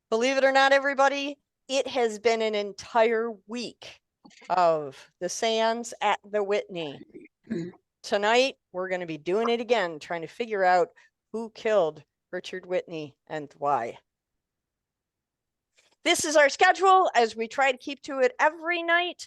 Believe it or not, everybody, it has been an entire week of the Seance at the Whitney. Tonight, we're going to be doing it again, trying to figure out who killed Richard Whitney and why. This is our schedule as we try to keep to it every night.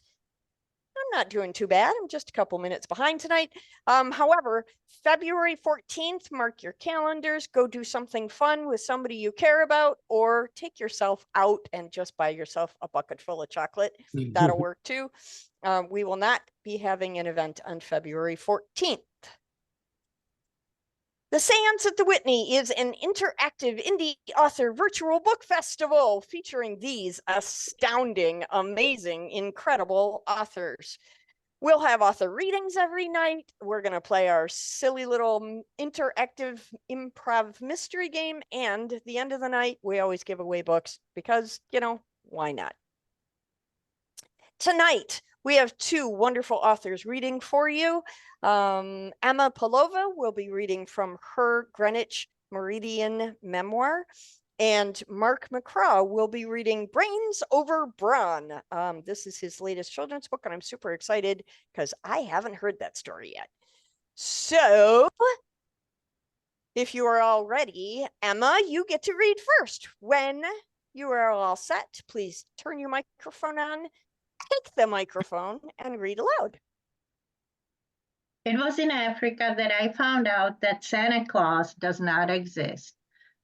I'm not doing too bad. I'm just a couple minutes behind tonight. However, February 14th, mark your calendars, go do something fun with somebody you care about, or take yourself out and just buy yourself a bucket full of chocolate. That'll work too. We will not be having an event on February 14th. The Seance at the Whitney is an interactive indie author virtual book festival featuring these astounding, amazing, incredible authors. We'll have author readings every night. We're going to play our silly little interactive improv mystery game. And at the end of the night, we always give away books because, why not? Tonight, we have two wonderful authors reading for you. Emma Palova will be reading from her Greenwich Meridian memoir, and Mark McCraw will be reading Brains Over Brawn. This is his latest children's book, and I'm super excited because I haven't heard that story yet. So, if you are all ready, Emma, you get to read first. When you are all set, please turn your microphone on, take the microphone, and read aloud. It was in Africa that I found out that Santa Claus does not exist.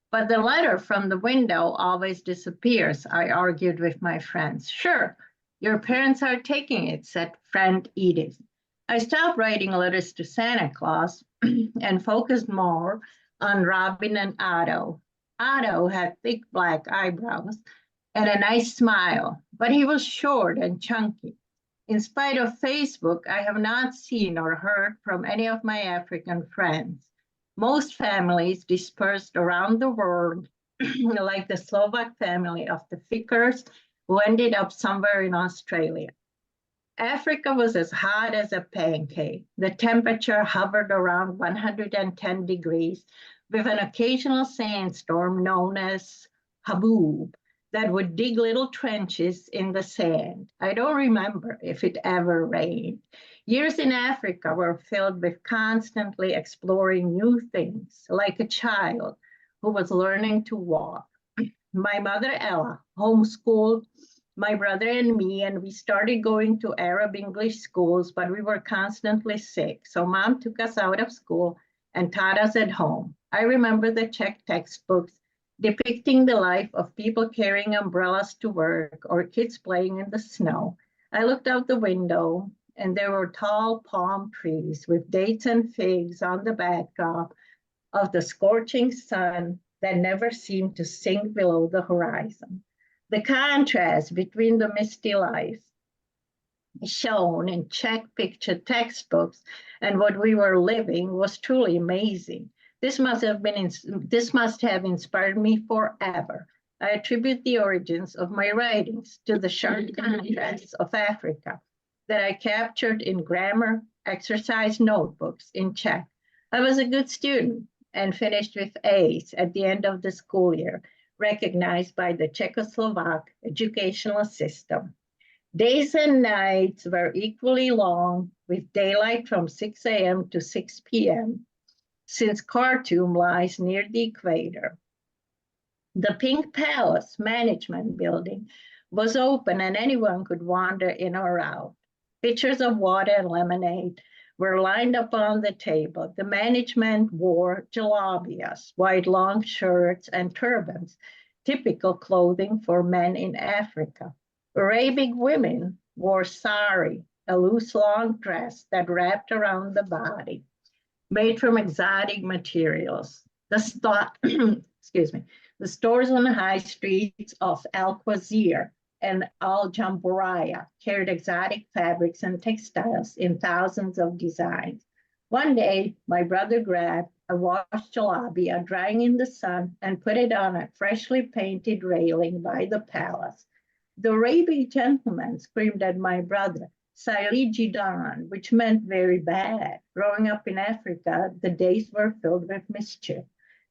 But the letter from the window always disappears, I argued with my friends. Sure, your parents are taking it, said friend Edith. I stopped writing letters to Santa Claus and focused more on Robin and Otto. Otto had thick black eyebrows and a nice smile, but he was short and chunky. In spite of Facebook, I have not seen or heard from any of my African friends. Most families dispersed around the world, like the Slovak family of the Fickers, who ended up somewhere in Australia. Africa was as hot as a pancake. The temperature hovered around 110 degrees, with an occasional sandstorm known as haboob that would dig little trenches in the sand. I don't remember if it ever rained. Years in Africa were filled with constantly exploring new things, like a child who was learning to walk. My mother, Ella, homeschooled my brother and me, and we started going to Arab English schools, but we were constantly sick. So mom took us out of school and taught us at home. I remember the Czech textbooks depicting the life of people carrying umbrellas to work or kids playing in the snow. I looked out the window and there were tall palm trees with dates and figs on the backdrop of the scorching sun that never seemed to sink below the horizon. The contrast between the misty life shown in Czech picture textbooks and what we were living was truly amazing. This must have inspired me forever. I attribute the origins of my writings to the sharp contrasts of Africa that I captured in grammar exercise notebooks in Czech. I was a good student and finished with A's at the end of the school year, recognized by the Czechoslovak educational system. Days and nights were equally long, with daylight from 6 a.m. to 6 p.m., since Khartoum lies near the equator. The Pink Palace Management Building was open and anyone could wander in or out. Pitchers of water and lemonade were lined up on the table. The management wore jalabias, white long shirts, and turbans, typical clothing for men in Africa. Arabic women wore sari, a loose long dress that wrapped around the body, made from exotic materials. The stores on the high streets of Al Quazir and Al Jamboraya carried exotic fabrics and textiles in thousands of designs. One day, my brother grabbed a washed jalabia drying in the sun and put it on a freshly painted railing by the palace. The Arabic gentleman screamed at my brother, Saili Jidan, which meant very bad. Growing up in Africa, the days were filled with mischief.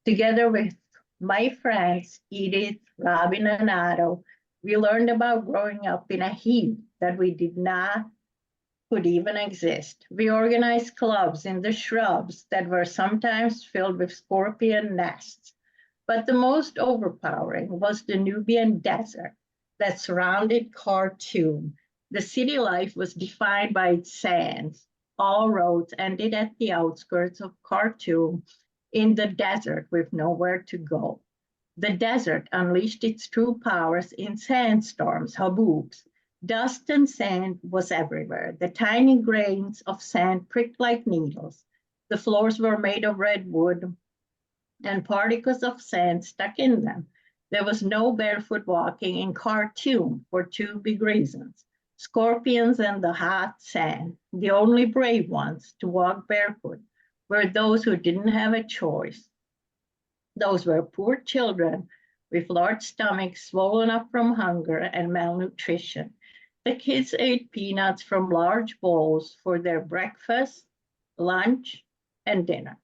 Together with My friends, Edith, Robin, and Otto, we learned about growing up in a heat that we did not could even exist. We organized clubs in the shrubs that were sometimes filled with scorpion nests. But the most overpowering was the Nubian desert that surrounded Khartoum. The city life was defined by its sands. All roads ended at the outskirts of Khartoum in the desert with nowhere to go. The desert unleashed its true powers in sandstorms, haboobs. Dust and sand was everywhere. The tiny grains of sand pricked like needles. The floors were made of red wood, and particles of sand stuck in them. There was no barefoot walking in Khartoum for two big reasons: scorpions and the hot sand. The only brave ones to walk barefoot were those who didn't have a choice. Those were poor children with large stomachs swollen up from hunger and malnutrition. The kids ate peanuts from large bowls for their breakfast, lunch, and dinner.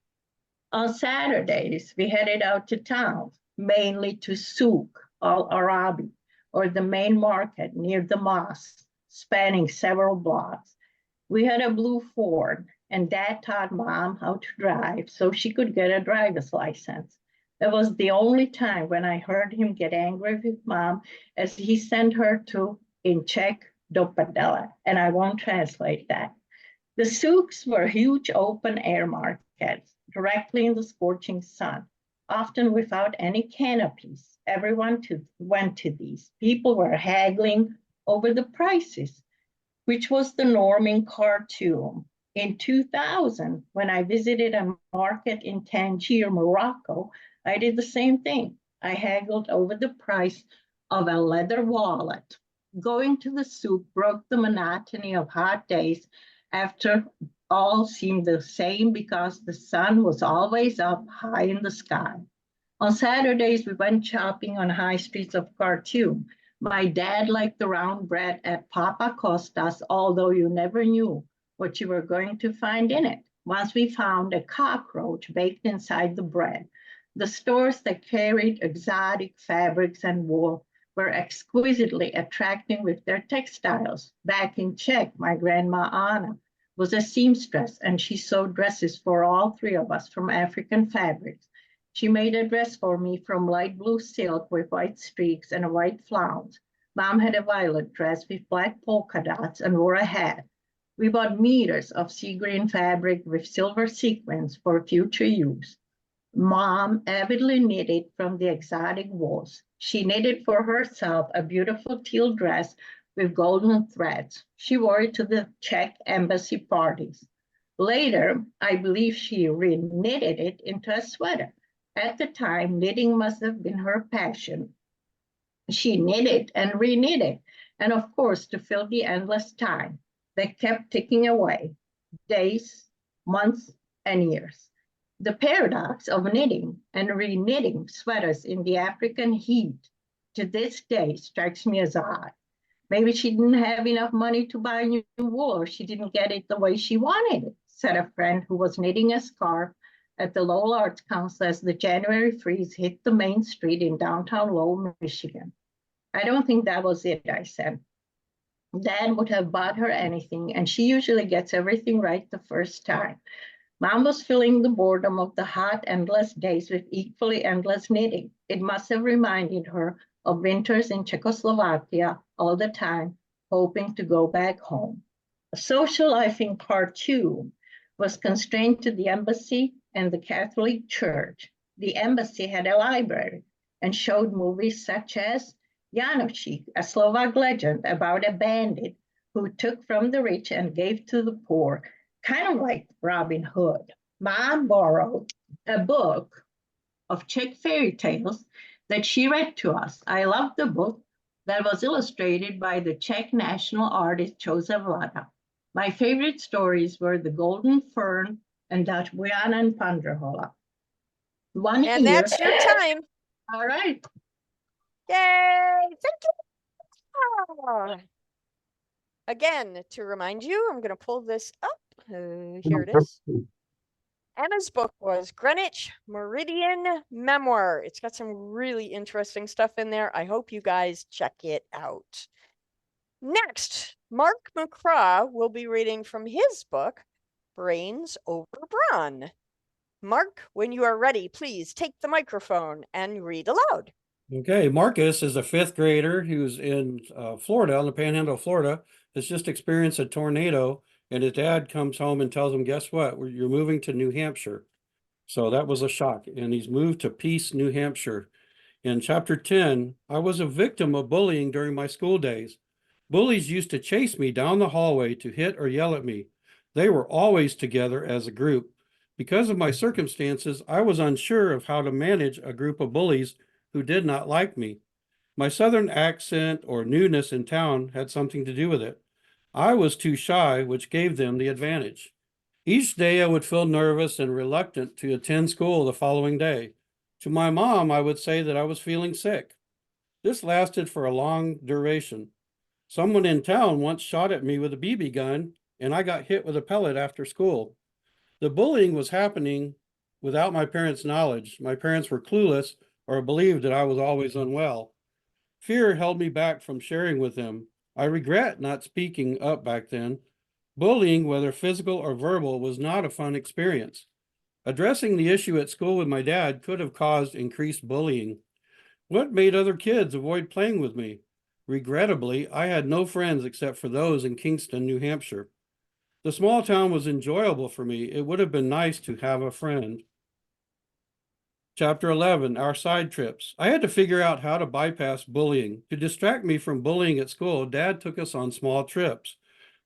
On Saturdays, we headed out to town, mainly to Souk al Arabi, or the main market near the mosque, spanning several blocks. We had a blue Ford, and Dad taught Mom how to drive so she could get a driver's license. That was the only time when I heard him get angry with Mom as he sent her to, in Czech, do prdele, and I won't translate that. The souks were huge open-air markets directly in the scorching sun, often without any canopies. Everyone went to these. People were haggling over the prices, which was the norm in Khartoum. In 2000, when I visited a market in Tangier, Morocco, I did the same thing. I haggled over the price of a leather wallet. Going to the souk broke the monotony of hot days after all seemed the same because the sun was always up high in the sky. On Saturdays, we went shopping on high streets of Khartoum. My dad liked the round bread at Papa Costa's, although you never knew what you were going to find in it. Once we found a cockroach baked inside the bread. The stores that carried exotic fabrics and wool were exquisitely attracting with their textiles. Back in Czech, my grandma Anna was a seamstress, and she sewed dresses for all three of us from African fabrics. She made a dress for me from light blue silk with white streaks and a white flounce. Mom had a violet dress with black polka dots and wore a hat. We bought meters of sea green fabric with silver sequins for future use. Mom avidly knitted from the exotic wools. She knitted for herself a beautiful teal dress with golden threads. She wore it to the Czech embassy parties. Later, I believe she re-knitted it into a sweater. At the time, knitting must have been her passion. She knitted and re-knitted, and of course, to fill the endless time that kept ticking away, days, months, and years. The paradox of knitting and re-knitting sweaters in the African heat to this day strikes me as odd. Maybe she didn't have enough money to buy new wool, or she didn't get it the way she wanted it, said a friend who was knitting a scarf at the Lowell Arts Council as the January freeze hit the main street in downtown Lowell, Michigan. I don't think that was it, I said. Dad would have bought her anything, and she usually gets everything right the first time. Mom was filling the boredom of the hot, endless days with equally endless knitting. It must have reminded her of winters in Czechoslovakia all the time, hoping to go back home. Social life in Khartoum was constrained to the embassy and the Catholic Church. The embassy had a library and showed movies such as Janošík, a Slovak legend about a bandit who took from the rich and gave to the poor, kind of like Robin Hood. Mom borrowed a book of Czech fairy tales that she read to us. I loved the book that was illustrated by the Czech national artist Josef Lada. My favorite stories were The Golden Fern and Dutch Bujana and Pandrhola. And that's your time. All right. Yay! Thank you. Again, to remind you, I'm going to pull this up. Here it is. Emma's book was Greenwich Meridian Memoir. It's got some really interesting stuff in there. I hope you guys check it out. Next, Mark McCraw will be reading from his book, Brains Over Brawn. Mark, when you are ready, please take the microphone and read aloud. Okay, Marcus is a fifth grader who's in Florida, on the panhandle of Florida, has just experienced a tornado, and his dad comes home and tells him, guess what? You're moving to New Hampshire. So that was a shock, and he's moved to Peace, New Hampshire. In chapter 10, I was a victim of bullying during my school days. Bullies used to chase me down the hallway to hit or yell at me. They were always together as a group. Because of my circumstances, I was unsure of how to manage a group of bullies who did not like me. My southern accent or newness in town had something to do with it. I was too shy, which gave them the advantage. Each day I would feel nervous and reluctant to attend school the following day. To my mom, I would say that I was feeling sick. This lasted for a long duration. Someone in town once shot at me with a BB gun, and I got hit with a pellet after school. The bullying was happening without my parents' knowledge. My parents were clueless or believed that I was always unwell. Fear held me back from sharing with them. I regret not speaking up back then. Bullying, whether physical or verbal, was not a fun experience. Addressing the issue at school with my dad could have caused increased bullying. What made other kids avoid playing with me? Regrettably, I had no friends except for those in Kingston, New Hampshire. The small town was enjoyable for me. It would have been nice to have a friend. Chapter 11, Our Side Trips. I had to figure out how to bypass bullying. To distract me from bullying at school, Dad took us on small trips.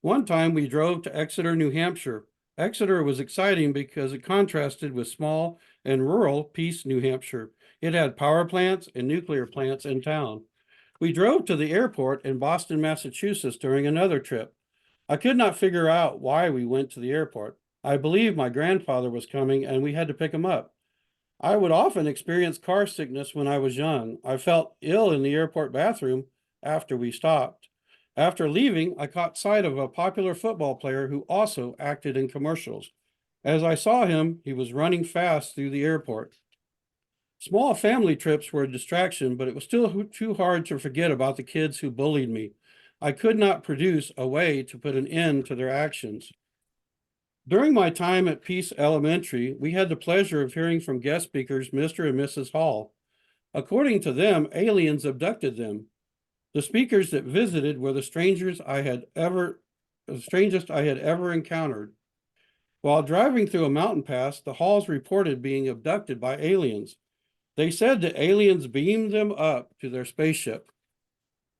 One time we drove to Exeter, New Hampshire. Exeter was exciting because it contrasted with small and rural Peace, New Hampshire. It had power plants and nuclear plants in town. We drove to the airport in Boston, Massachusetts during another trip. I could not figure out why we went to the airport. I believe my grandfather was coming and we had to pick him up. I would often experience car sickness when I was young. I felt ill in the airport bathroom after we stopped. After leaving, I caught sight of a popular football player who also acted in commercials. As I saw him, he was running fast through the airport. Small family trips were a distraction, but it was still too hard to forget about the kids who bullied me. I could not produce a way to put an end to their actions. During my time at Peace Elementary, we had the pleasure of hearing from guest speakers Mr. and Mrs. Hall. According to them, aliens abducted them. The speakers that visited were the strangest I had ever encountered. While driving through a mountain pass, the Halls reported being abducted by aliens. They said that aliens beamed them up to their spaceship.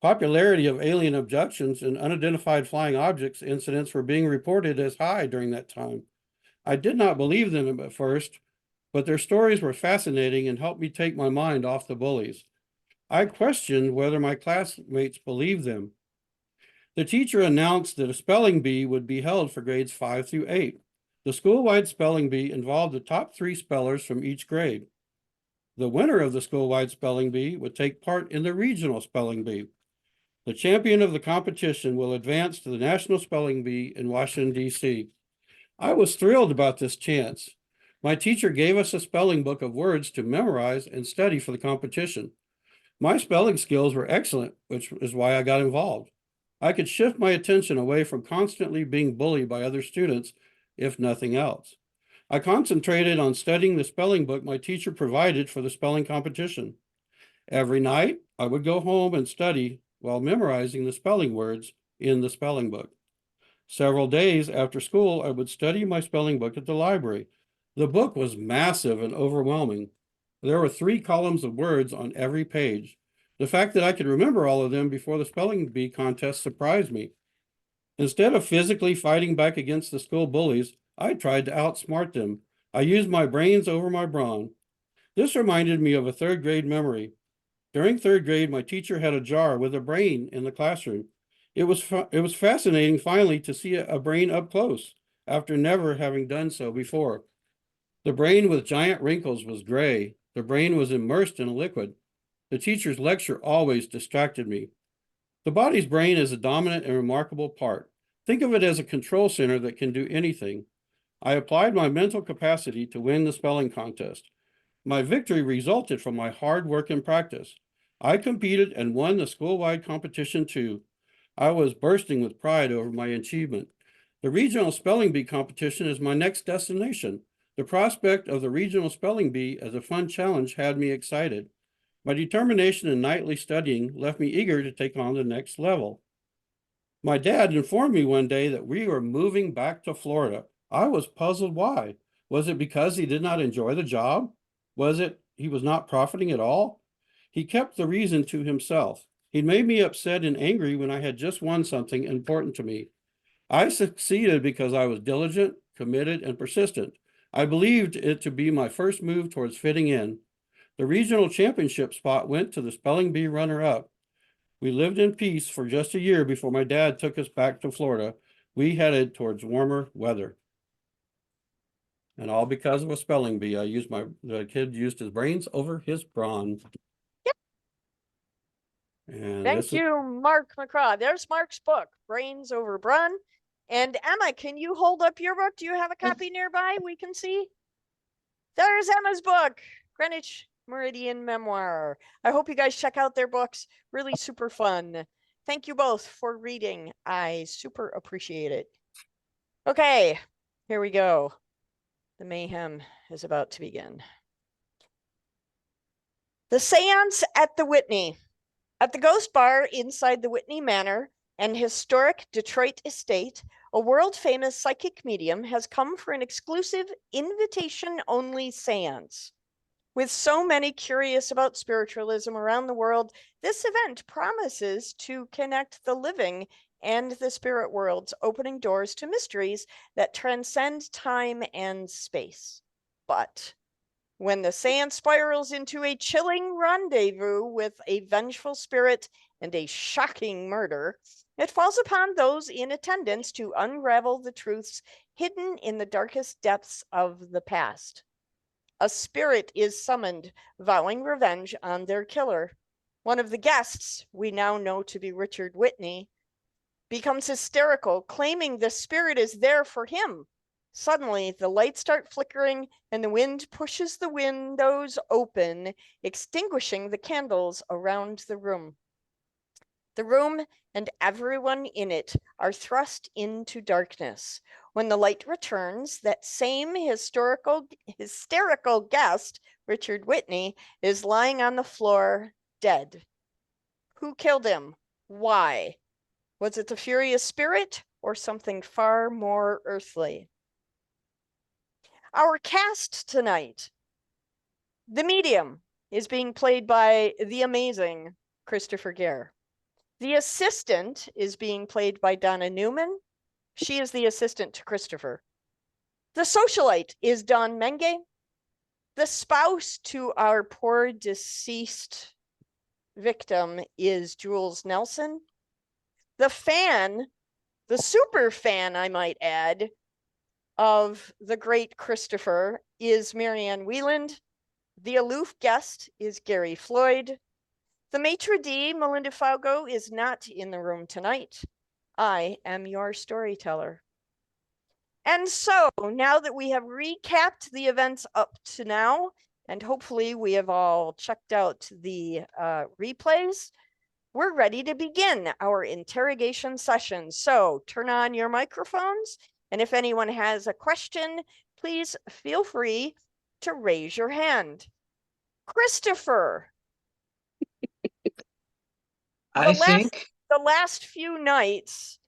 Popularity of alien abductions and unidentified flying objects incidents were being reported as high during that time. I did not believe them at first, but their stories were fascinating and helped me take my mind off the bullies. I questioned whether my classmates believed them. The teacher announced that a spelling bee would be held for grades 5 through 8. The school-wide spelling bee involved the top 3 spellers from each grade. The winner of the school-wide spelling bee would take part in the regional spelling bee. The champion of the competition will advance to the National Spelling Bee in Washington, D.C. I was thrilled about this chance. My teacher gave us a spelling book of words to memorize and study for the competition. My spelling skills were excellent, which is why I got involved. I could shift my attention away from constantly being bullied by other students, if nothing else. I concentrated on studying the spelling book my teacher provided for the spelling competition. Every night, I would go home and study while memorizing the spelling words in the spelling book. Several days after school, I would study my spelling book at the library. The book was massive and overwhelming. There were 3 columns of words on every page. The fact that I could remember all of them before the spelling bee contest surprised me. Instead of physically fighting back against the school bullies, I tried to outsmart them. I used my brains over my brawn. This reminded me of a 3rd grade memory. During 3rd grade, my teacher had a jar with a brain in the classroom. It was fascinating finally to see a brain up close after never having done so before. The brain with giant wrinkles was gray. The brain was immersed in a liquid. The teacher's lecture always distracted me. The body's brain is a dominant and remarkable part. Think of it as a control center that can do anything. I applied my mental capacity to win the spelling contest. My victory resulted from my hard work and practice. I competed and won the school-wide competition too. I was bursting with pride over my achievement. The regional spelling bee competition is my next destination. The prospect of the regional spelling bee as a fun challenge had me excited. My determination and nightly studying left me eager to take on the next level. My dad informed me one day that we were moving back to Florida. I was puzzled why. Was it because he did not enjoy the job? Was it he was not profiting at all? He kept the reason to himself. He made me upset and angry when I had just won something important to me. I succeeded because I was diligent, committed, and persistent. I believed it to be my first move towards fitting in. The regional championship spot went to the spelling bee runner-up. We lived in peace for just a year before my dad took us back to Florida. We headed towards warmer weather. And all because of a spelling bee. The kid used his brains over his brawn. Yep. And Thank you, Mark McCraw. There's Mark's book, Brains Over Brawn. And Emma, can you hold up your book? Do you have a copy nearby we can see? There's Emma's book, Greenwich Meridian Memoir. I hope you guys check out their books. Really super fun. Thank you both for reading. I super appreciate it. Okay, here we go. The mayhem is about to begin. The Seance at the Whitney. At the Ghost Bar inside the Whitney Manor, an historic Detroit estate, a world-famous psychic medium has come for an exclusive invitation-only seance. With so many curious about spiritualism around the world, this event promises to connect the living and the spirit worlds, opening doors to mysteries that transcend time and space. But when the seance spirals into a chilling rendezvous with a vengeful spirit and a shocking murder, it falls upon those in attendance to unravel the truths hidden in the darkest depths of the past. A spirit is summoned, vowing revenge on their killer. One of the guests, we now know to be Richard Whitney, becomes hysterical, claiming the spirit is there for him. Suddenly, the lights start flickering and the wind pushes the windows open, extinguishing the candles around the room. The room and everyone in it are thrust into darkness. When the light returns, that same hysterical guest, Richard Whitney, is lying on the floor, dead. Who killed him? Why? Was it the furious spirit or something far more earthly? Our cast tonight. The medium is being played by the amazing Christopher Gare. The assistant is being played by Donna Newman. She is the assistant to Christopher. The socialite is Dawn Menge. The spouse to our poor deceased victim is Jules Nelson. The fan, the super fan, I might add, of the great Christopher is Marianne Wieland. The aloof guest is Gary Floyd. The maitre d', Melinda Faugo, is not in the room tonight. I am your storyteller. And so, now that we have recapped the events up to now, and hopefully we have all checked out the replays, we're ready to begin our interrogation session. So, turn on your microphones, and if anyone has a question, please feel free to raise your hand. Christopher. The last few nights,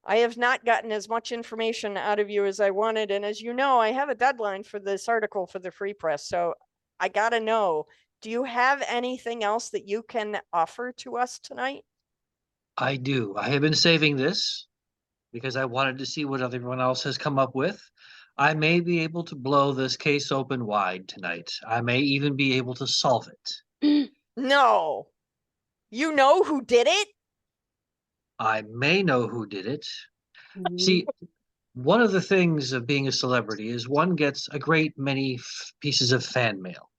I have not gotten as much information out of you as I wanted. And as you know, I have a deadline for this article for the Free Press. So I got to know, do you have anything else that you can offer to us tonight? I do. I have been saving this because I wanted to see what everyone else has come up with. I may be able to blow this case open wide tonight. I may even be able to solve it. No. You know who did it? I may know who did it. See, one of the things of being a celebrity is one gets a great many pieces of fan mail.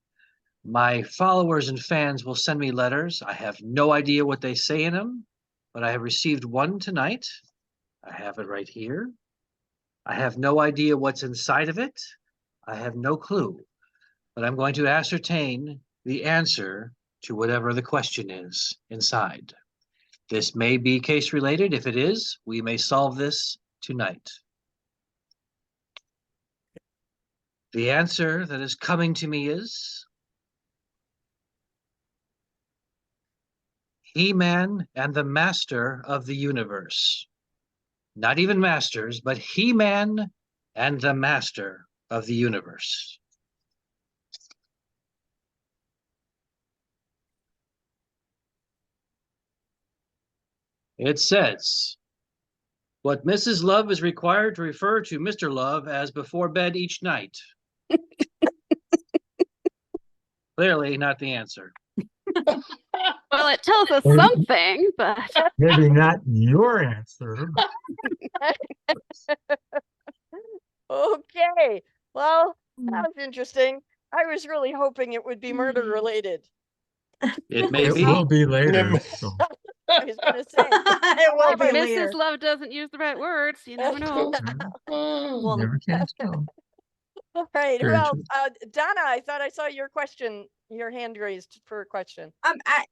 My followers and fans will send me letters. I have no idea what they say in them, but I have received one tonight. I have it right here. I have no idea what's inside of it. I have no clue, but I'm going to ascertain the answer to whatever the question is inside. This may be case related. If it is, we may solve this tonight. The answer that is coming to me is He-Man and the Master of the Universe. Not even Masters, but He-Man and the Master of the Universe. It says, what Mrs. Love is required to refer to Mr. Love as before bed each night. Clearly not the answer. Well, it tells us Or- something, but Maybe not your answer. Okay. Well, that was interesting. I was really hoping it would be murder Hmm. related. It may It be. will be later. So. I was going to say. It will Never. be Mrs. later. Love doesn't use the right words. You never know. Well, Never can tell. All right. Who Very else? true. Donna, I thought I saw your question, your hand raised for a question.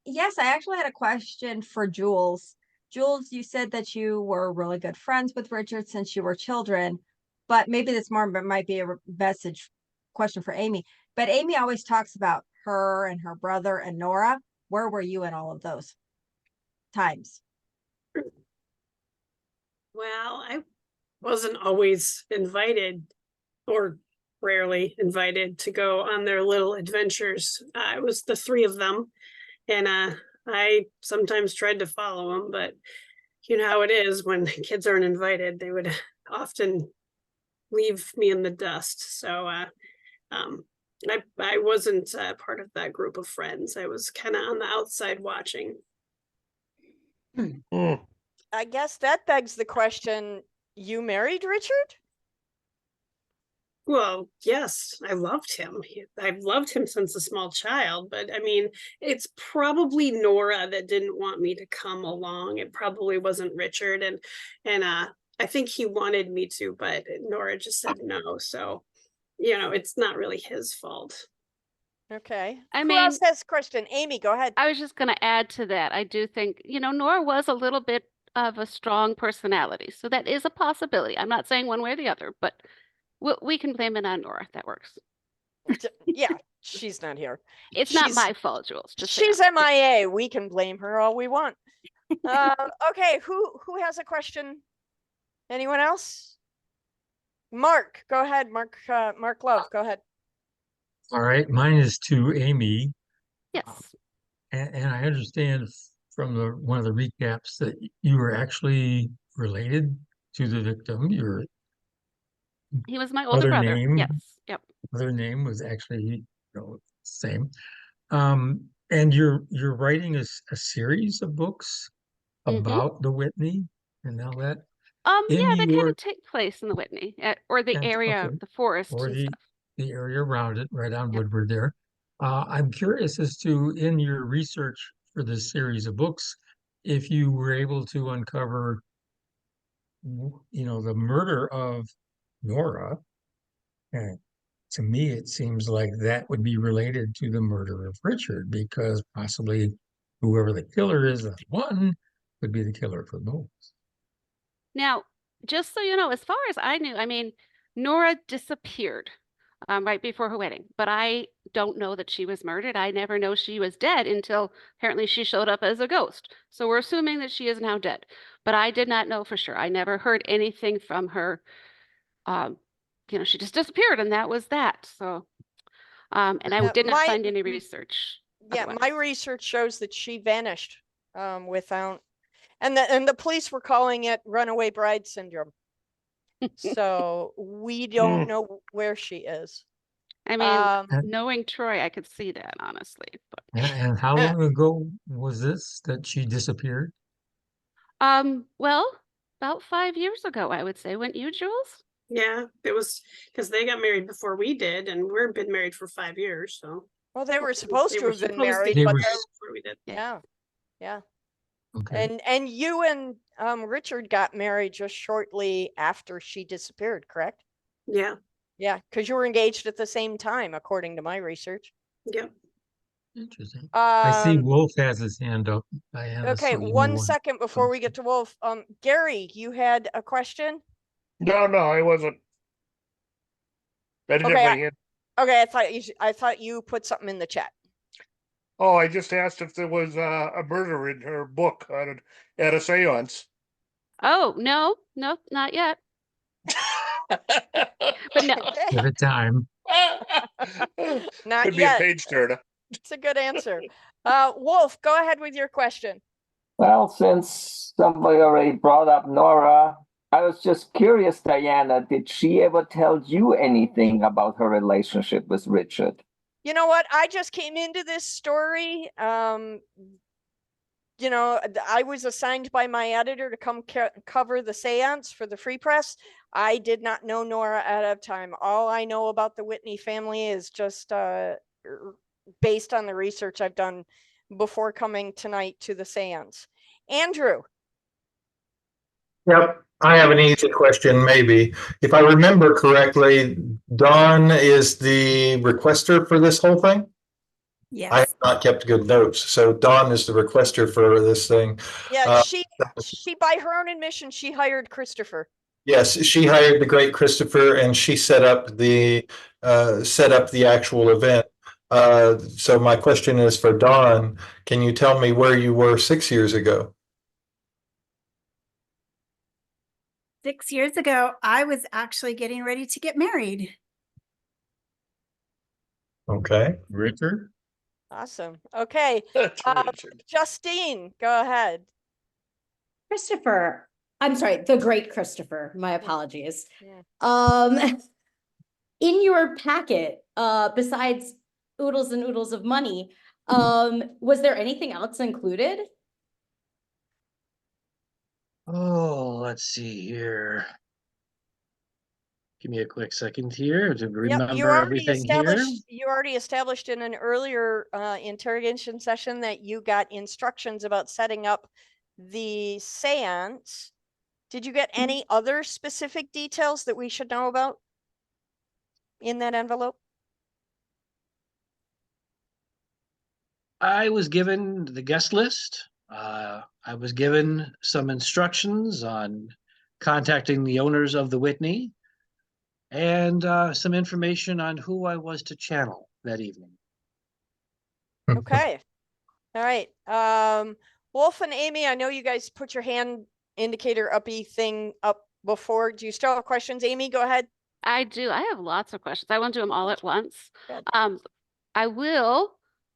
yes, I actually had a question for Jules. Jules, you said that you were really good friends with Richard since you were children, but maybe this more might be a message question for Amy. But Amy always talks about her and her brother and Nora. Where were you in all of those times? Well, I wasn't always invited, or rarely invited, to go on their little adventures. It was the three of them, and I sometimes tried to follow them, but you know how it is when kids aren't invited, they would often leave me in the dust. So I wasn't part of that group of friends. I was kind of on the outside watching. I guess that begs the question, you married Richard? Well, yes, I loved him. I've loved him since a small child, but I mean, it's probably Nora that didn't want me to come along. It probably wasn't Richard, and I think he wanted me to, but Nora just said no. So, you know, it's not really his fault. Okay. I Who mean- else has a question? Amy, go ahead. I was just going to add to that. I do think, Nora was a little bit of a strong personality. So that is a possibility. I'm not saying one way or the other, but we can blame it on Nora. That works. Yeah, she's not here. It's not She's- my fault, Jules. Just She's saying. MIA. We can blame her all we want. Okay, who has a question? Anyone else? Mark, go ahead. Mark Love, go ahead. All right. Mine is to Amy. Yes. And I understand from one of the recaps that you were actually related to the victim. Your He was my older Other brother. name? Yes. Yep. other name was actually, same. And you're writing a series of books Mhm. about the Whitney and all that, Yeah, in they kind your- of take place in the Whitney or the And- area, okay. the forest or and the stuff. the area around it, right on Yep. Woodward there. I'm curious as to, in your research for this series of books, if you were able to uncover, the murder of Nora. And to me, it seems like that would be related to the murder of Richard, because possibly whoever the killer is of one could be the killer for both. Now, just so you know, as far as I knew, I mean, Nora disappeared right before her wedding, but I don't know that she was murdered. I never know she was dead until apparently she showed up as a ghost. So we're assuming that she is now dead, but I did not know for sure. I never heard anything from her. She just disappeared, and that was that. So, and I did not find any research. Yeah, otherwise. my research shows that she vanished without, and the police were calling it runaway bride syndrome. So we don't know where she is. I mean, And- knowing Troy, I could see that honestly. But And how long ago was this that she disappeared? well, about 5 years ago, I would say, wouldn't you, Jules? Yeah, it was because they got married before we did, and we've been married for 5 years. So Well, they were supposed They to were have been supposed to married, They but were they're- before we did. yeah, yeah. Okay. And you and Richard got married just shortly after she disappeared, correct? Yeah. Yeah, because you were engaged at the same time, according to my research. Yep. Interesting. I see Um, Wolf has his hand up. Diana, okay, so you may one want- second before we get to Wolf. Gary, you had a question? No, I wasn't. I didn't Okay, have my hand. Okay, I thought you put something in the chat. Oh, I just asked if there was a murder in her book at a seance. Oh, no, not yet. But no. Give it time. Not Could be yet. a page turner. It's a good answer. Wolf, go ahead with your question. Well, since somebody already brought up Nora, I was just curious, Diana, did she ever tell you anything about her relationship with Richard? You know what? I just came into this story. You know, I was assigned by my editor to come cover the seance for the Free Press. I did not know Nora ahead of time. All I know about the Whitney family is just based on the research I've done before coming tonight to the seance. Andrew. Yep, I have an easy question, maybe. If I remember correctly, Dawn is the requester for this whole thing? Yes. I have not kept good notes, so Dawn is the requester for this thing. Yeah, she by her own admission, she hired Christopher. Yes, she hired the great Christopher, and she set up the actual event. So my question is for Dawn, can you tell me where you were 6 years ago? 6 years ago, I was actually getting ready to get married. Okay. Richard? Awesome. Okay. That's Richard. Justine, go ahead. Christopher, I'm sorry, the great Christopher, my apologies. Yeah. In your packet, besides oodles and oodles of money, was there anything else included? Oh, let's see here. Give me a quick second here to remember everything here. You already established in an earlier interrogation session that you got instructions about setting up the seance. Did you get any other specific details that we should know about in that envelope? I was given the guest list. I was given some instructions on contacting the owners of the Whitney and some information on who I was to channel that evening. Okay. All right. Wolf and Amy, I know you guys put your hand indicator uppy thing up before. Do you still have questions? Amy, go ahead. I do. I have lots of questions. I won't do them all at once. Good. I will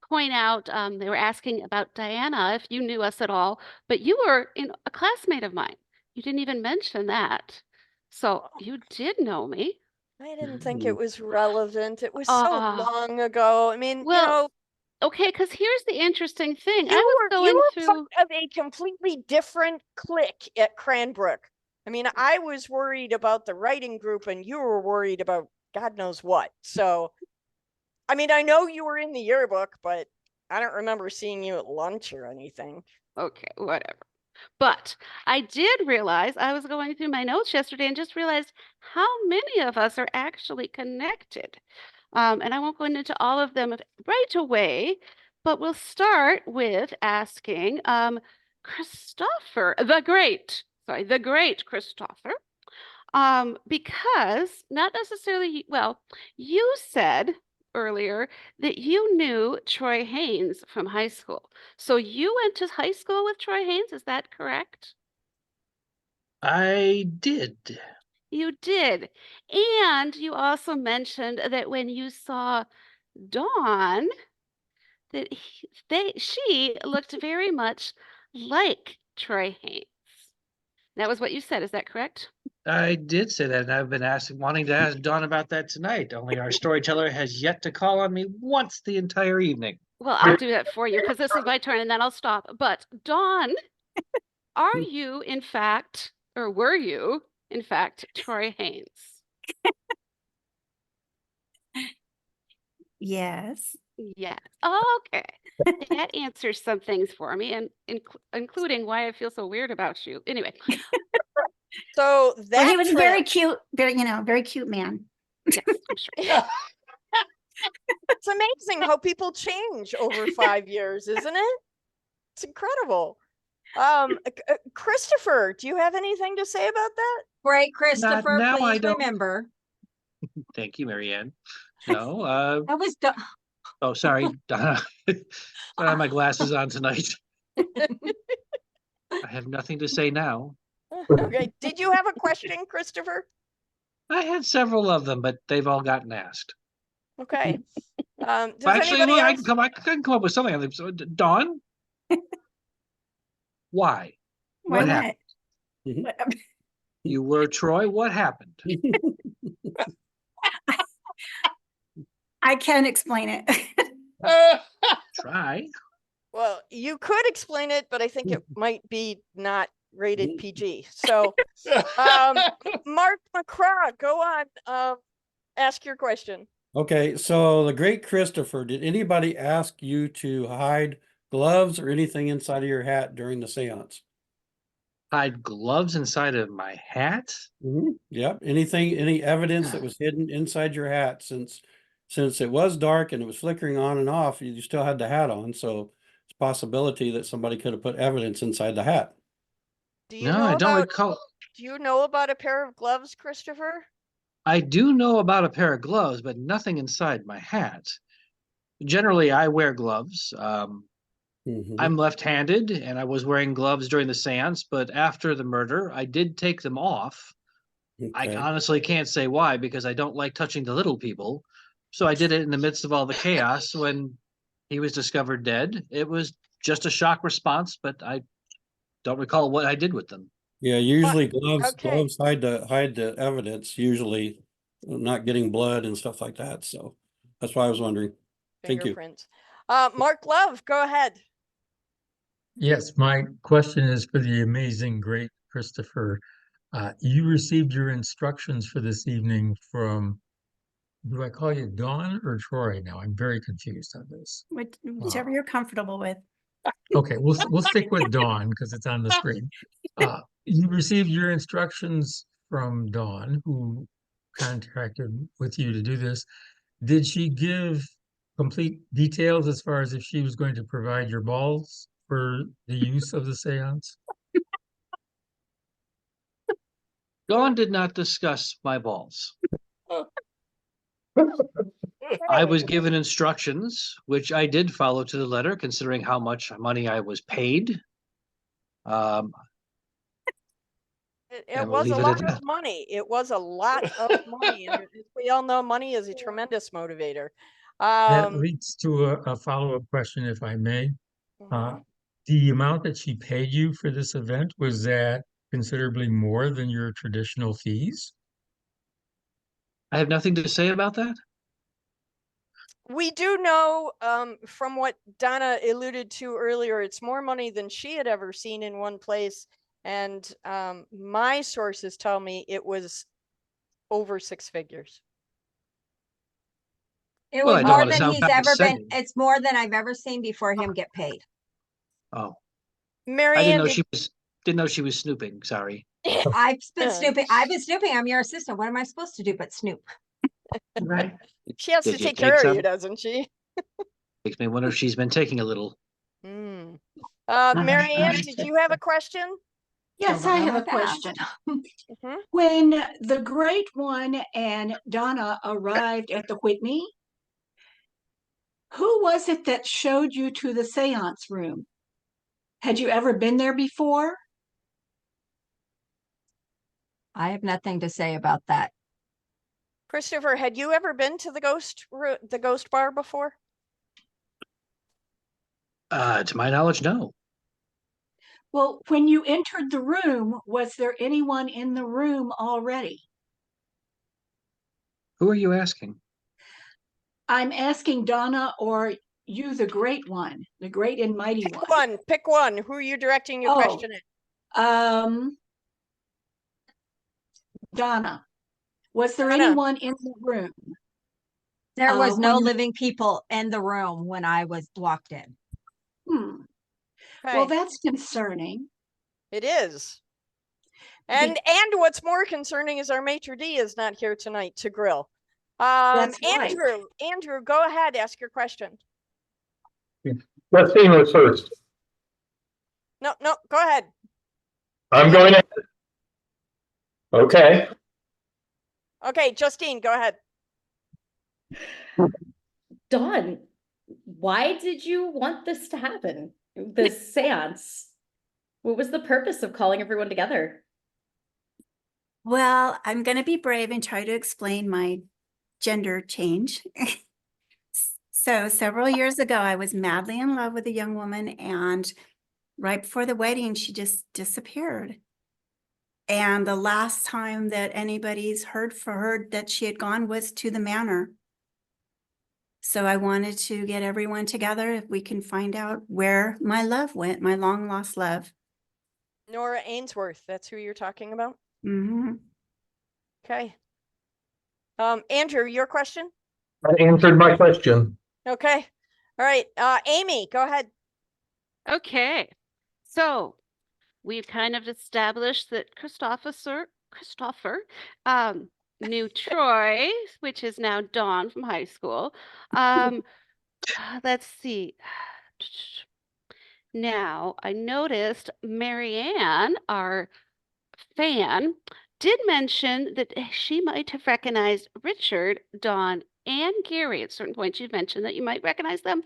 point out, they were asking about Diana, if you knew us at all, but you were a classmate of mine. You didn't even mention that. So you did know me. I didn't think it was relevant. It was so long ago. I mean, well, you know. Okay, because here's the interesting thing. You were part of a completely different clique at Cranbrook. I mean, I was worried about the writing group and you were worried about God knows what. So, I mean, I know you were in the yearbook, but I don't remember seeing you at lunch or anything. Okay, whatever. But I did realize, I was going through my notes yesterday and just realized how many of us are actually connected. And I won't go into all of them right away, but we'll start with asking Christopher, the great Christopher, because not necessarily, well, you said earlier that you knew Troy Haynes from high school. So you went to high school with Troy Haynes, is that correct? I did. You did. And you also mentioned that when you saw Dawn, that she looked very much like Troy Haynes. That was what you said, is that correct? I did say that, and I've been wanting to ask Dawn about that tonight. Only our storyteller has yet to call on me once the entire evening. Well, I'll do that for you because this is my turn and then I'll stop. But Dawn, are you in fact, or were you in fact, Troy Haynes? Yes. Yes. Oh, okay. That answers some things for me, and including why I feel so weird about you. Anyway, So Well, that he was very trip, cute, very cute man. yes, I'm sure. it's amazing how people change over 5 years, isn't it? It's incredible. Christopher, do you have anything to say about that? Great, Christopher, now I please don't. remember. Thank you, Marianne. No, That was done. oh, sorry, Donna. I don't have my glasses on tonight. I have nothing to say now. Okay, did you have a question, Christopher? I had several of them, but they've all gotten asked. Okay. Does Actually, anybody look, else? I can come up with something. So, Dawn, why? Why What not? happened? What- You were Troy. What happened? I can't explain it. Try. Well, you could explain it, but I think it might be not rated PG. So, Mark McCraw, go on. Ask your question. Okay, so the great Christopher, did anybody ask you to hide gloves or anything inside of your hat during the seance? Hide gloves inside of my hat. Yep. Anything, any evidence that was hidden inside your hat, since it was dark and it was flickering on and off, you still had the hat on. So it's a possibility that somebody could have put evidence inside the hat. Do you No, know I don't about? recall. Do you know about a pair of gloves, Christopher? I do know about a pair of gloves, but nothing inside my hat. Generally, I wear gloves. I'm left-handed, and I was wearing gloves during the seance, but after the murder, I did take them off. I Okay. honestly can't say why, because I don't like touching the little people. So I did it in the midst of all the chaos when he was discovered dead. It was just a shock response, but I don't recall what I did with them. Yeah, usually gloves okay. hide the evidence, usually not getting blood and stuff like that. So that's why I was wondering. Thank you. Fingerprints. Mark Love, go ahead. Yes, my question is for the amazing, great Christopher. You received your instructions for this evening from, do I call you Dawn or Troy now? I'm very confused on this. Whichever you're comfortable with. Okay, we'll stick with Dawn because it's on the screen. You received your instructions from Dawn, who contracted with you to do this. Did she give complete details as far as if she was going to provide your balls for the use of the seance? Dawn did not discuss my balls. I was given instructions, which I did follow to the letter, considering how much money I was paid. It was a lot of money. It was a lot of money. And we all know money is a tremendous motivator. That leads to a follow-up question, if I may. The amount that she paid you for this event, was that considerably more than your traditional fees? I have nothing to say about that. We do know from what Donna alluded to earlier, it's more money than she had ever seen in one place. And my sources tell me it was over 6 figures. It Well, was I don't more want to than sound he's ever been. condescending. It's more than I've ever seen before him get paid. Oh, I Marianne, didn't know she was snooping. Sorry. I've been snooping. I've been snooping. I'm your assistant. What am I supposed to do but snoop? Right. She has Did to you take take care of you, some? doesn't she? Makes me wonder if she's been taking a little. Marianne, did you have a question? Yes, I have a question. When the Great One and Donna arrived at the Whitney, who was it that showed you to the seance room? Had you ever been there before? I have nothing to say about that. Christopher, had you ever been to the ghost bar before? To my knowledge, no. Well, when you entered the room, was there anyone in the room already? Who are you asking? I'm asking Donna or you, the Great One, the Great and Mighty One. Pick one. Who are you directing your question at? Donna. Was there anyone in the room? There was no when- living people in the room when I walked in. Well, that's concerning. It is. And what's more concerning is our maitre d' is not here tonight to grill. That's right. Andrew, go ahead, ask your question. Justine was first. No, go ahead. I'm going to. Okay. Okay, Justine, go ahead. Dawn, why did you want this to happen? This seance? What was the purpose of calling everyone together? Well, I'm going to be brave and try to explain my gender change. So several years ago, I was madly in love with a young woman, and right before the wedding, she just disappeared. And the last time that anybody's heard that she had gone was to the manor. So I wanted to get everyone together if we can find out where my love went, my long lost love. Nora Ainsworth, that's who you're talking about? Mm-hmm. Okay. Andrew, your question? I answered my question. Okay. All right. Amy, go ahead. Okay. So we've kind of established that Christopher knew Troy, which is now Dawn from high school. Let's see. Now, I noticed Marianne, our fan, did mention that she might have recognized Richard, Dawn, and Gary. At certain points, you mentioned that you might recognize them.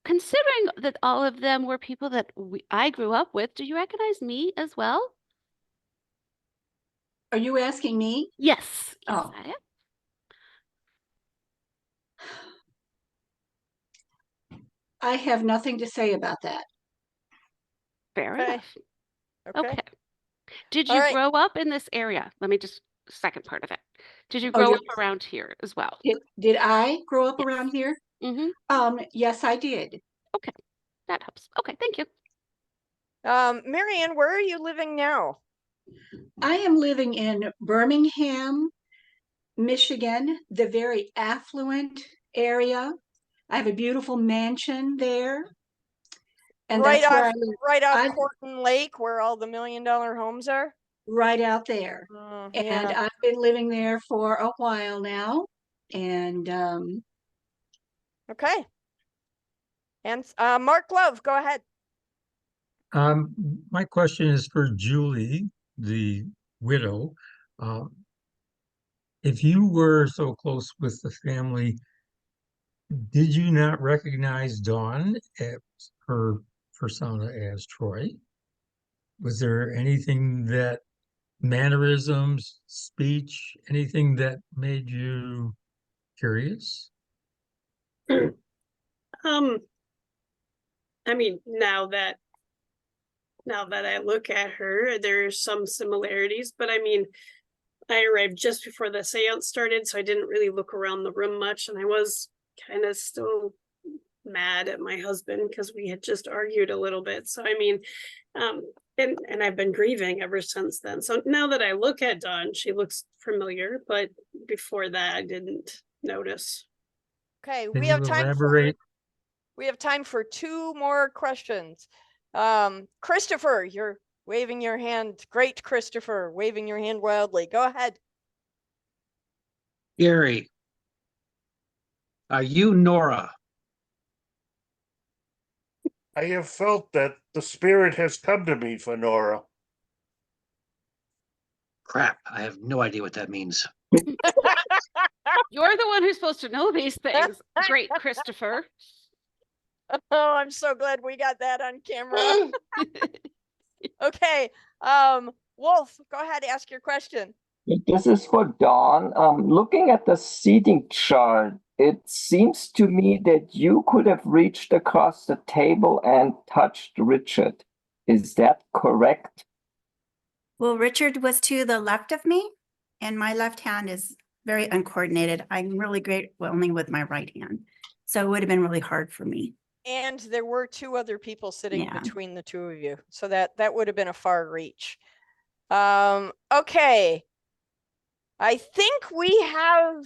Considering that all of them were people that I grew up with, do you recognize me as well? Are you asking me? Yes. Oh. I am. I have nothing to say about that. Fair enough. Okay. Okay. Did All you right. grow up in this area? Let me just, second part of it. Did you Oh, grow yes. up around here as well? Did I grow up around here? Mm-hmm. Yes, I did. Okay. That helps. Okay, thank you. Marianne, where are you living now? I am living in Birmingham, Michigan, the very affluent area. I have a beautiful mansion there. And right that's where off, I live. right off Horton Lake, where all the $1 million homes are? Right out there. And yeah. I've been living there for a while now. And okay. And Mark Love, go ahead. My question is for Julie, the widow. If you were so close with the family, did you not recognize Dawn at her persona as Troy? Was there anything that mannerisms, speech, anything that made you curious? I mean, now that I look at her, there's some similarities, but I mean, I arrived just before the seance started, so I didn't really look around the room much, and I was kind of still mad at my husband because we had just argued a little bit. So I mean, and I've been grieving ever since then. So now that I look at Dawn, she looks familiar, but before that I didn't notice. Okay, Can you elaborate? We have time for 2 more questions. Christopher, you're waving your hand. Great, Christopher, waving your hand wildly. Go ahead. Gary, are you Nora? I have felt that the spirit has come to me for Nora. Crap, I have no idea what that means. You're the one who's supposed to know these things. Great, Christopher. Oh, I'm so glad we got that on camera. Okay, Wolf, go ahead, ask your question. This is for Dawn. Looking at the seating chart, it seems to me that you could have reached across the table and touched Richard. Is that correct? Well, Richard was to the left of me, and my left hand is very uncoordinated. I'm really great only with my right hand. So it would have been really hard for me. And there were 2 other people sitting Yeah. between the 2 of you. So that would have been a far reach. Okay. I think we have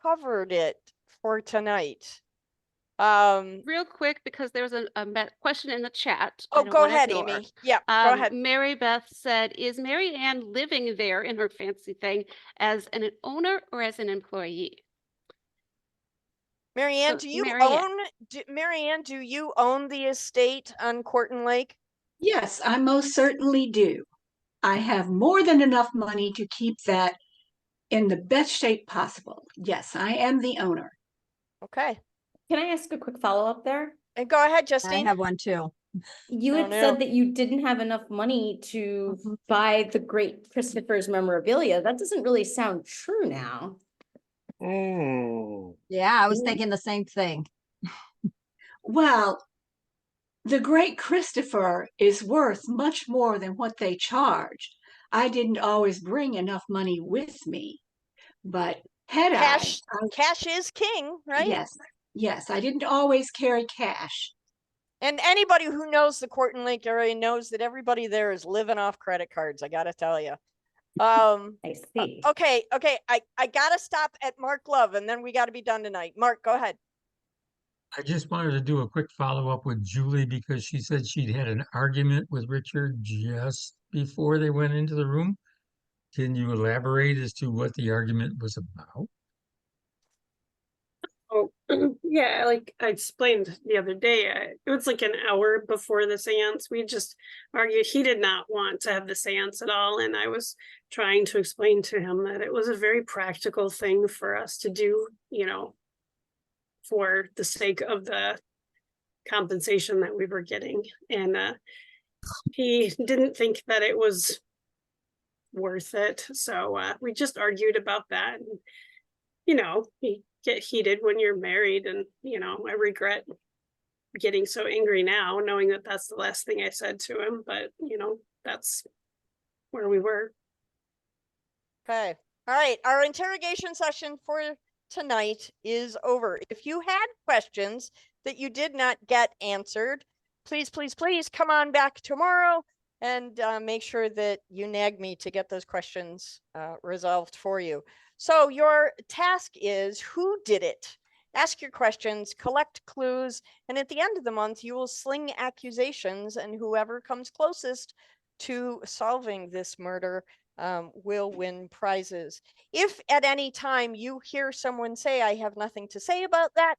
covered it. for tonight. Real quick, because there was a question in the chat. I Oh, don't go wanna ahead, ignore. Amy. Yeah, go ahead. Mary Beth said, is Mary Ann living there in her fancy thing as an owner or as an employee? Mary Ann, So, do you Mary Ann. own, Mary Ann, do you own the estate on Corton Lake? Yes, I most certainly do. I have more than enough money to keep that in the best shape possible. Yes, I am the owner. Okay. Can I ask a quick follow-up there? And go ahead, I Justine. have one too. You Oh, had no. said that you didn't have enough money to buy the great Christopher's memorabilia. That doesn't really sound true now. Yeah, I was thinking the same thing. Well, the great Christopher is worth much more than what they charged. I didn't always bring enough money with me, but had Cash, I cash is king, right? yes, I didn't always carry cash. And anybody who knows the Corton Lake area knows that everybody there is living off credit cards. I gotta tell you. I see. Okay. I gotta stop at Mark Love, and then we gotta be done tonight. Mark, go ahead. I just wanted to do a quick follow-up with Julie because she said she'd had an argument with Richard just before they went into the room. Can you elaborate as to what the argument was about? Oh, yeah, like I explained the other day, it was like an hour before the seance. We just argued. He did not want to have the seance at all. And I was trying to explain to him that it was a very practical thing for us to do, for the sake of the compensation that we were getting. And he didn't think that it was worth it. So we just argued about that. And, you get heated when you're married. And, I regret getting so angry now, knowing that that's the last thing I said to him. But, that's where we were. Okay. All right. Our interrogation session for tonight is over. If you had questions that you did not get answered, please come on back tomorrow and make sure that you nag me to get those questions resolved for you. So your task is, who did it? Ask your questions, collect clues, and at the end of the month, you will sling accusations, and whoever comes closest to solving this murder will win prizes. If at any time you hear someone say, I have nothing to say about that,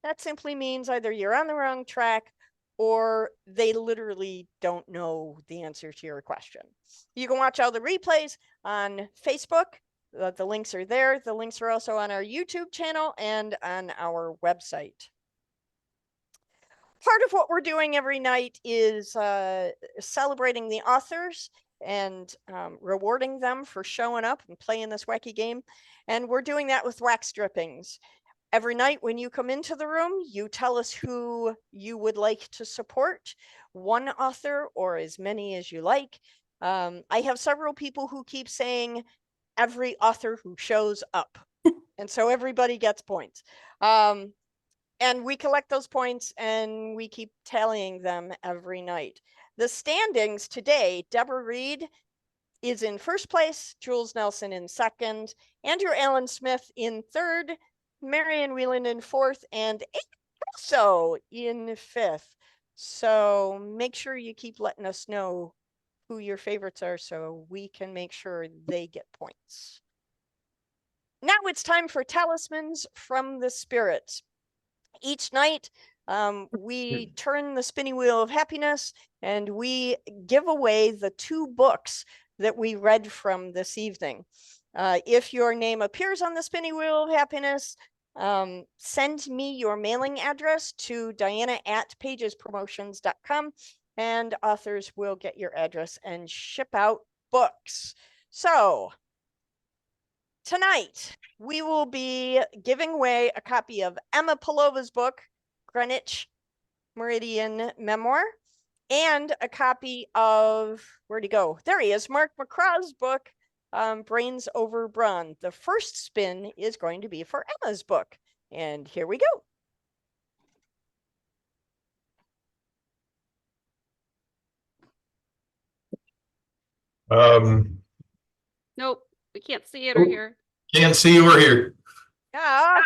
that simply means either you're on the wrong track or they literally don't know the answer to your question. You can watch all the replays on Facebook. The links are there. The links are also on our YouTube channel and on our website. Part of what we're doing every night is celebrating the authors and rewarding them for showing up and playing this wacky game. And we're doing that with wax drippings. Every night when you come into the room, you tell us who you would like to support, one author or as many as you like. I have several people who keep saying every author who shows up. And so everybody gets points. And we collect those points and we keep tallying them every night. The standings today, Deborah Reed is in first place, Jules Nelson in second, Andrew Allen Smith in third, Marion Whelan in fourth, and also in fifth. So make sure you keep letting us know who your favorites are so we can make sure they get points. Now it's time for talismans from the spirits. Each night, we turn the spinning wheel of happiness and we give away the 2 books that we read from this evening. If your name appears on the spinning wheel of happiness, send me your mailing address to diana@pagespromotions.com and authors will get your address and ship out books. So tonight, we will be giving away a copy of Emma Palova's book, Greenwich Meridian Memoir, and a copy of, where'd he go? There he is, Mark McCraw's book, Brains Over Brawn. The first spin is going to be for Emma's book. And here we go. Nope, we can't see it or hear. Can't see you or hear. Yeah.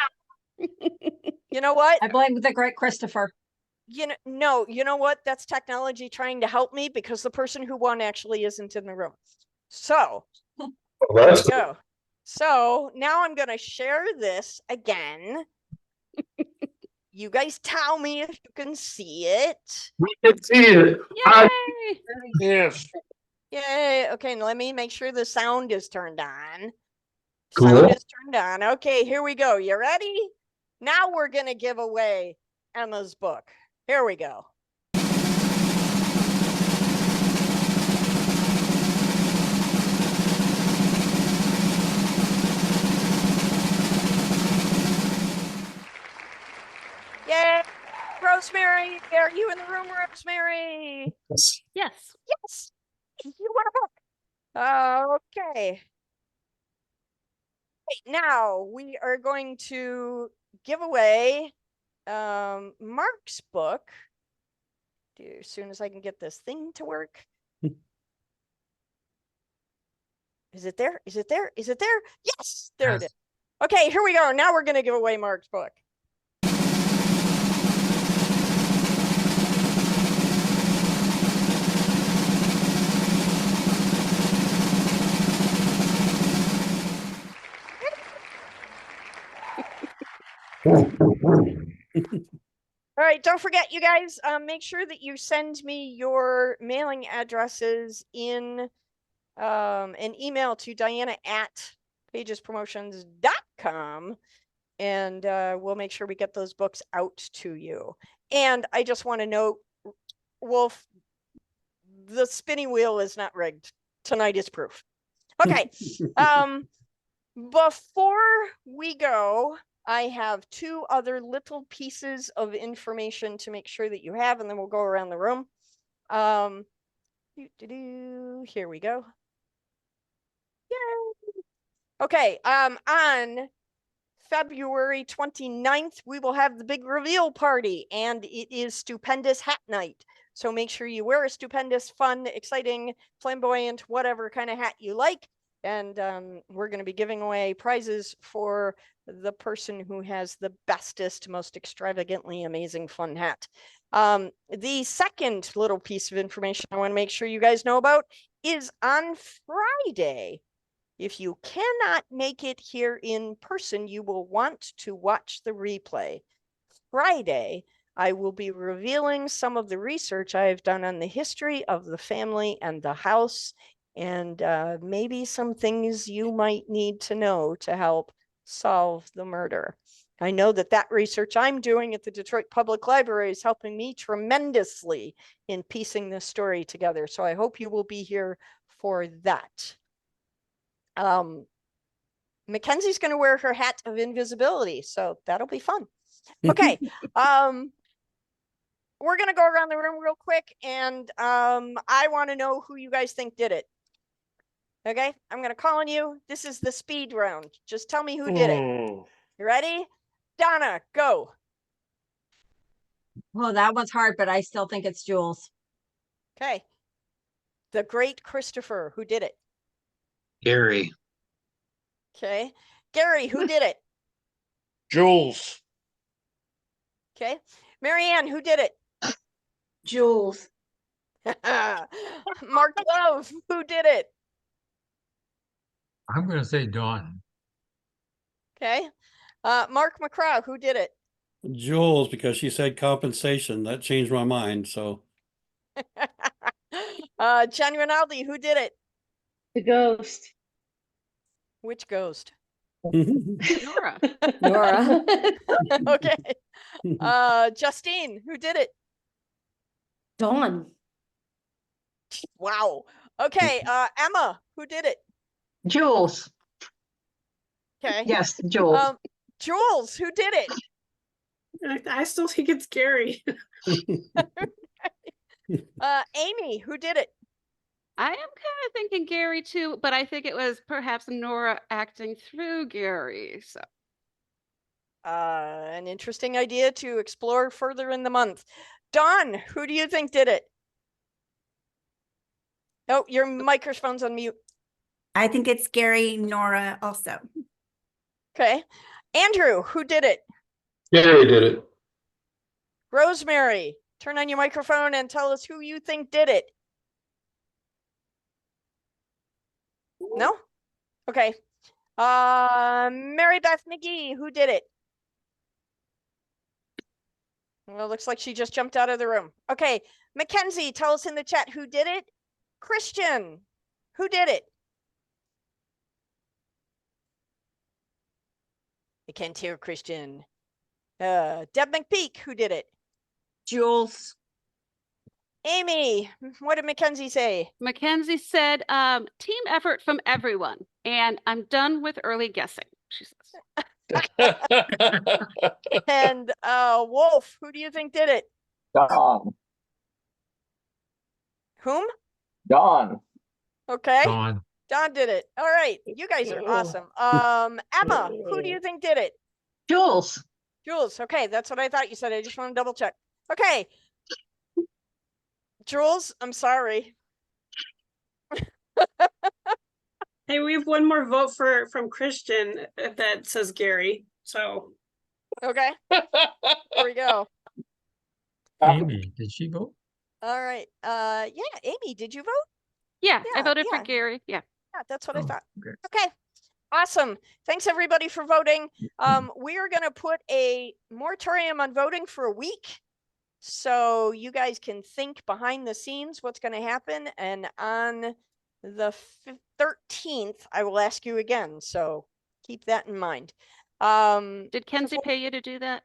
You know what? I blame the great Christopher. No, you know what? That's technology trying to help me because the person who won actually isn't in the room. So there we go. So now I'm going to share this again. You guys tell me if you can see it. We can see it. Yay! Yes. Yay. Okay, let me make sure the sound is turned on. Cool. Sound is turned on. Okay, here we go. You ready? Now we're going to give away Emma's book. Here we go. Yay! Rosemary, are you in the room, Rosemary? Yes. Yes. Yes. You want a book? Okay. Now we are going to give away Mark's book. As soon as I can get this thing to work. Is it there? Is it there? Is it there? Yes, there it is. Okay, here we go. Now we're going to give away Mark's book. All right, don't forget, you guys, make sure that you send me your mailing addresses in an email to diana@pagespromotions.com, and we'll make sure we get those books out to you. And I just want to note, Wolf, the spinning wheel is not rigged. Tonight is proof. Okay. Before we go, I have two other little pieces of information to make sure that you have, and then we'll go around the room. Here we go. Yay. Okay, on February 29th, we will have the big reveal party, and it is Stupendous Hat Night. So make sure you wear a stupendous, fun, exciting, flamboyant, whatever kind of hat you like. And we're going to be giving away prizes for the person who has the bestest, most extravagantly amazing fun hat. The second little piece of information I want to make sure you guys know about is on Friday. If you cannot make it here in person, you will want to watch the replay. Friday, I will be revealing some of the research I have done on the history of the family and the house, and maybe some things you might need to know to help solve the murder. I know that research I'm doing at the Detroit Public Library is helping me tremendously in piecing this story together. So I hope you will be here for that. Mackenzie's going to wear her hat of invisibility, so that'll be fun. Okay. We're going to go around the room real quick, and I want to know who you guys think did it. Okay, I'm going to call on you. This is the speed round. Just tell me who did it. You ready? Donna, go. Well, that one's hard, but I still think it's Jules. Okay. The great Christopher, who did it? Gary. Okay. Gary, who did it? Jules. Okay. Marianne, who did it? Jules. Mark Love, who did it? I'm going to say Dawn. Okay. Mark McCraw, who did it? Jules, because she said compensation. That changed my mind. So Jen Rinaldi, who did it? The ghost. Which ghost? Nora. Nora. Okay. Justine, who did it? Dawn. Wow. Okay. Emma, who did it? Jules. Okay. Yes, Jules. Jules, who did it? I still think it's Gary. Amy, who did it? I am kind of thinking Gary too, but I think it was perhaps Nora acting through Gary. So an interesting idea to explore further in the month. Dawn, who do you think did it? Oh, your microphone's on mute. I think it's Gary, Nora also. Okay. Andrew, who did it? Gary did it. Rosemary, turn on your microphone and tell us who you think did it. No? Okay. Mary Beth McGee, who did it? Well, it looks like she just jumped out of the room. Okay. Mackenzie, tell us in the chat who did it. Christian, who did it? I can't hear Christian. Deb McPeak, who did it? Jules. Amy, what did Mackenzie say? Mackenzie said, team effort from everyone. And I'm done with early guessing, she says. And Wolf, who do you think did it? Dawn. Whom? Dawn. Okay. Dawn. Don did it. All right. You guys are awesome. Emma, who do you think did it? Jules. Jules. Okay, that's what I thought you said. I just want to double check. Okay. Jules, I'm sorry. Hey, we have one more vote from Christian that says Gary. So okay. There we go. Amy, did she vote? All right. Yeah, Amy, did you vote? Yeah, I voted yeah. for Gary. Yeah. Yeah, that's what I thought. Okay. Okay. Awesome. Thanks everybody for voting. We are going to put a moratorium on voting for a week. So you guys can think behind the scenes what's going to happen. And on the 13th, I will ask you again. So keep that in mind. Did Kenzie pay you to do that?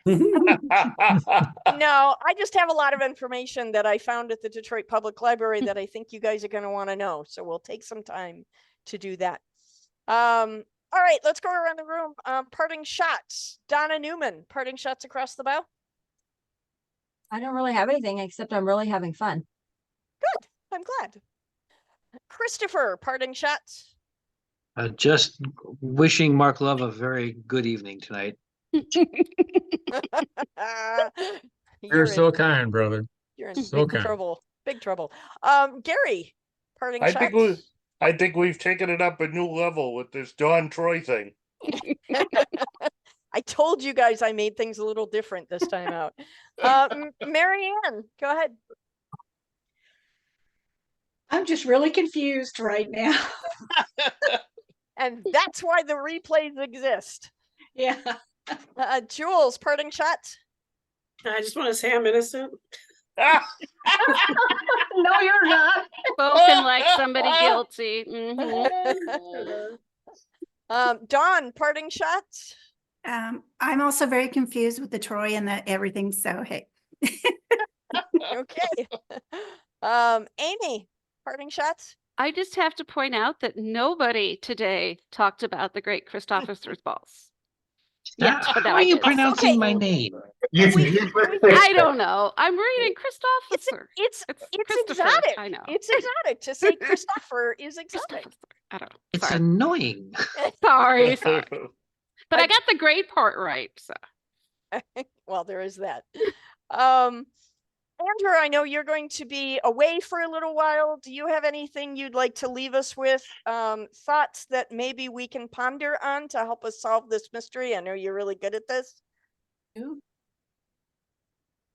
No, I just have a lot of information that I found at the Detroit Public Library that I think you guys are going to want to know. So we'll take some time to do that. All right, let's go around the room. Parting shots. Donna Newman, parting shots across the bow. I don't really have anything except I'm really having fun. Good. I'm glad. Christopher, parting shots. Just wishing Mark Love a very good evening tonight. You're so kind, brother. You're in So big kind. trouble. Big trouble. Gary, parting I shots. think we've taken it up a new level with this Don Troy thing. I told you guys I made things a little different this time out. Marianne, go ahead. I'm just really confused right now. And that's why the replays exist. Yeah. Jules, parting shots. I just want to say I'm innocent. No, you're not. Spoken like somebody guilty. Mm-hmm. Dawn, parting shots. I'm also very confused with the Troy and the everything. So, hey. Okay. Amy, parting shots. I just have to point out that nobody today talked about the great Christopher's balls. Yeah, but How are you pronouncing Okay. my name? I don't know. I'm reading Christopher. It's Christopher. exotic. I know. It's exotic to say Christopher is exotic. I don't know. It's Sorry. annoying. Sorry. But I got the great part right. So. Well, there is that. Andrew, I know you're going to be away for a little while. Do you have anything you'd like to leave us with? Thoughts that maybe we can ponder on to help us solve this mystery? I know you're really good at this.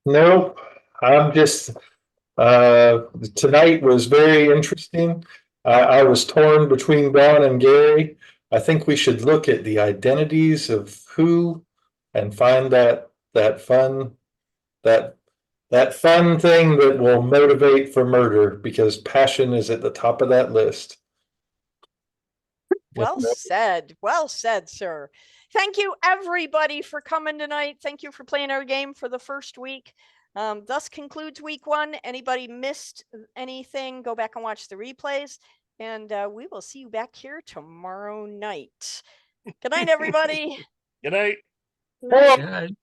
No, I'm just, tonight was very interesting. I was torn between Dawn and Gary. I think we should look at the identities of who and find that fun thing that will motivate for murder, because passion is at the top of that list. Well said. Well said, sir. Thank you, everybody, for coming tonight. Thank you for playing our game for the first week. Thus concludes week 1. Anybody missed anything, go back and watch the replays. And we will see you back here tomorrow night. Good night, everybody. Good night. Good night.